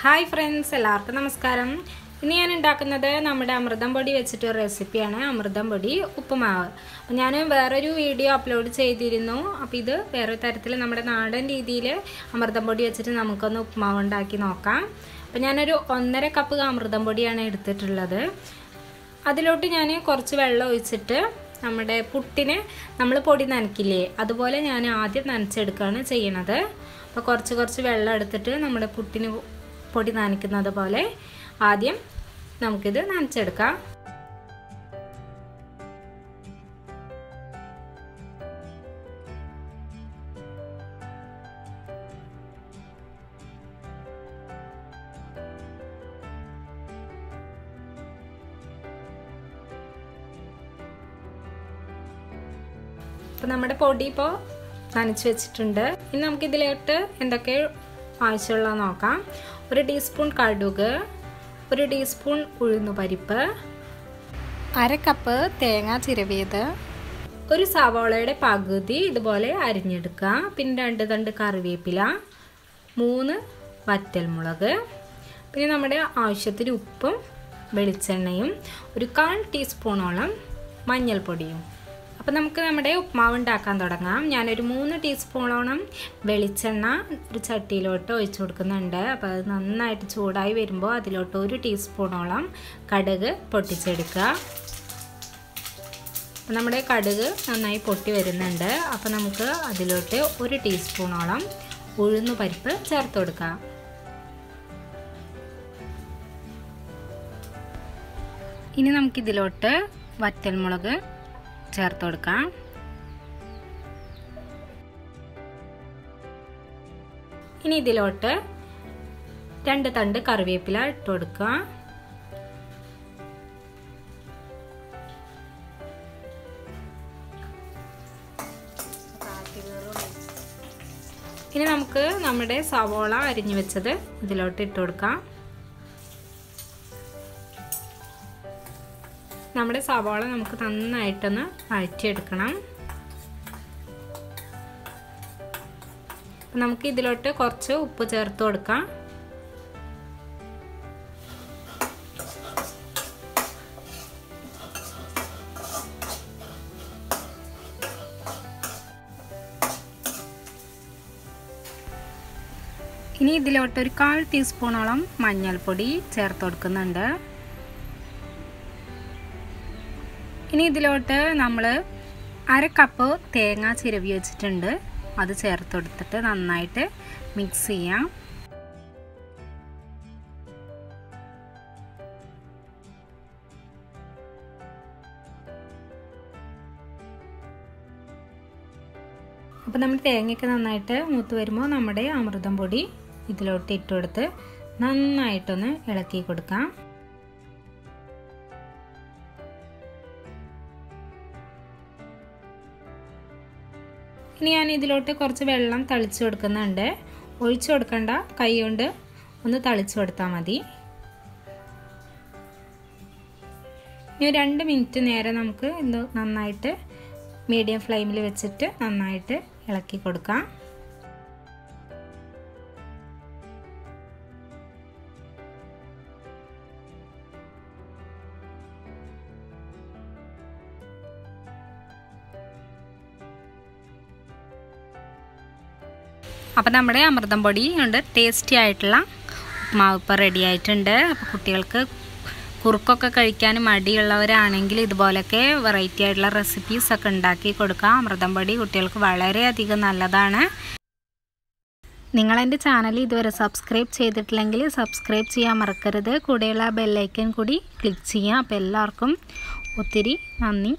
Hi friends, എല്ലാവർക്കും നമസ്കാരം. ഇന്ന് ഞാൻ ഉണ്ടാക്കുന്നത് നമ്മുടെ അമൃതം പൊടി വെച്ചിട്ട് ഒരു റെസിപ്പിയാണ്. അമൃതം പൊടി ഉപ്പുമാവ്. അപ്പോൾ ഞാൻ വേറൊരു വീഡിയോ അപ്ലോഡ് ചെയ്തിരുന്നു. അപ്പോൾ ഇത് വേറെ തരത്തിൽ നമ്മുടെ നാടൻ രീതിയിൽ അമൃതം പൊടി വെച്ചിട്ട് നമുക്കൊന്ന് ഉപ്പുമാവ് ഉണ്ടാക്കി നോക്കാം. അപ്പോൾ ഞാനൊരു 1.5 കപ്പ് അമൃതം പൊടിയാണ് എടുത്തിട്ടുള്ളത്. അതിലോട്ട് ഞാൻ കുറച്ച് വെള്ളം ഒഴിച്ചിട്ട് നമ്മുടെ പുട്ടിനെ നമ്മൾ പൊടി നനയ്ക്കില്ലേ അതുപോലെ ഞാൻ ആദ്യം നനച്ചെടുക്കുകയാണ് ചെയ്യുന്നത്. അപ്പോൾ കുറച്ച് വെള്ളം എടുത്തിട്ട് നമ്മുടെ പുട്ടിന് പൊടി നനയ്ക്കുന്നത് പോലെ ആദ്യം നമുക്കിത് നനച്ചെടുക്കാം. അപ്പോൾ നമ്മുടെ പൊടി ഇപ്പോൾ നനച്ച് വെച്ചിട്ടുണ്ട്. ഇനി നമുക്കിതിലോട്ട് എന്തൊക്കെ ആവശ്യമുള്ളത് നോക്കാം. 1 ടീസ്പൂൺ കടുക്, 1 ടീസ്പൂൺ ഉഴുന്നുപരിപ്പ്, 1/2 കപ്പ് തേങ്ങ ചിരവിയത്, 1 സവാളയുടെ പകുതി ഇതുപോലെ അരിഞ്ഞെടുക്കുക, പിന്നെ 2 തണ്ട് കറിവേപ്പില, 3 വറ്റൽമുളക്, പിന്നെ നമ്മുടെ ആവശ്യത്തിന് ഉപ്പും വെളിച്ചെണ്ണയും, 1/4 ടീസ്പൂണോളം മഞ്ഞൾപ്പൊടിയും. അപ്പോൾ നമുക്ക് നമ്മുടെ ഉപ്മാവ് ഉണ്ടാക്കാൻ തുടങ്ങാം. ഞാനൊരു 3 ടീസ്പൂണോളം വെളിച്ചെണ്ണ ഒരു ചട്ടിയിലോട്ട് ഒഴിച്ചു കൊടുക്കുന്നുണ്ട്. അപ്പോൾ അത് നന്നായിട്ട് ചൂടായി വരുമ്പോൾ അതിലോട്ട് 1 ടീസ്പൂണോളം കടുക് പൊട്ടിച്ചെടുക്കുക. അപ്പോൾ നമ്മുടെ കടുക് നന്നായി പൊട്ടി വരുന്നുണ്ട്. അപ്പോൾ നമുക്ക് അതിലോട്ട് 1 ടീസ്പൂണോളം ഉഴുന്നുപരിപ്പ് ചേർത്ത് കൊടുക്കാം. ഇനി നമുക്കിതിലോട്ട് വറ്റൽമുളക് ചേർത്ത് കൊടുക്കാം. ഇനി ഇതിലോട്ട് 2 തണ്ട് കറിവേപ്പില ഇട്ട് കൊടുക്കുക. ഇനി നമുക്ക് നമ്മുടെ സവോള അരിഞ്ഞു വെച്ചത് ഇതിലോട്ട് ഇട്ട് കൊടുക്കാം. നമ്മുടെ സവാള നമുക്ക് നന്നായിട്ടൊന്ന് വഴറ്റിയെടുക്കണം. നമുക്ക് ഇതിലോട്ട് കുറച്ച് ഉപ്പ് ചേർത്ത് കൊടുക്കാം. ഇനി ഇതിലോട്ട് 1/4 ടീസ്പൂണോളം മഞ്ഞൾപ്പൊടി ചേർത്ത് കൊടുക്കുന്നുണ്ട്. ഇനി ഇതിലോട്ട് നമ്മൾ 1/2 കപ്പ് തേങ്ങ ചിരവി വെച്ചിട്ടുണ്ട്. അത് ചേർത്ത് കൊടുത്തിട്ട് നന്നായിട്ട് മിക്സ് ചെയ്യാം. അപ്പോൾ നമ്മൾ തേങ്ങയൊക്കെ നന്നായിട്ട് മൂത്ത് വരുമ്പോൾ നമ്മുടെ അമൃതം പൊടി ഇതിലോട്ട് ഇട്ട് കൊടുത്ത് നന്നായിട്ടൊന്ന് ഇളക്കി കൊടുക്കാം. ഇനി ഞാൻ ഇതിലോട്ട് കുറച്ച് വെള്ളം തളിച്ചു കൊടുക്കുന്നുണ്ട്. ഒഴിച്ചു കൊടുക്കണ്ട, കൈ കൊണ്ട് ഒന്ന് തളിച്ചു കൊടുത്താൽ മതി. ഇനി 2 മിനിറ്റ് നേരം നമുക്ക് ഇത് നന്നായിട്ട് മീഡിയം ഫ്ലെയിമിൽ വെച്ചിട്ട് നന്നായിട്ട് ഇളക്കി കൊടുക്കാം. അപ്പോൾ നമ്മുടെ അമൃതം പൊടി കൊണ്ട് ടേസ്റ്റി ആയിട്ടുള്ള ഉപ്മാവ് ഇപ്പോൾ റെഡി ആയിട്ടുണ്ട്. അപ്പോൾ കുട്ടികൾക്ക് കുറുക്കൊക്കെ കഴിക്കാൻ മടിയുള്ളവരാണെങ്കിൽ ഇതുപോലൊക്കെ വെറൈറ്റി ആയിട്ടുള്ള റെസിപ്പീസൊക്കെ ഉണ്ടാക്കി കൊടുക്കാം. അമൃതം പൊടി കുട്ടികൾക്ക് വളരെയധികം നല്ലതാണ്. നിങ്ങളെൻ്റെ ചാനൽ ഇതുവരെ സബ്സ്ക്രൈബ് ചെയ്തിട്ടില്ലെങ്കിൽ സബ്സ്ക്രൈബ് ചെയ്യാൻ മറക്കരുത്. കൂടെയുള്ള ബെല്ലൈക്കൻ കൂടി ക്ലിക്ക് ചെയ്യാം. അപ്പോൾ എല്ലാവർക്കും ഒത്തിരി നന്ദി.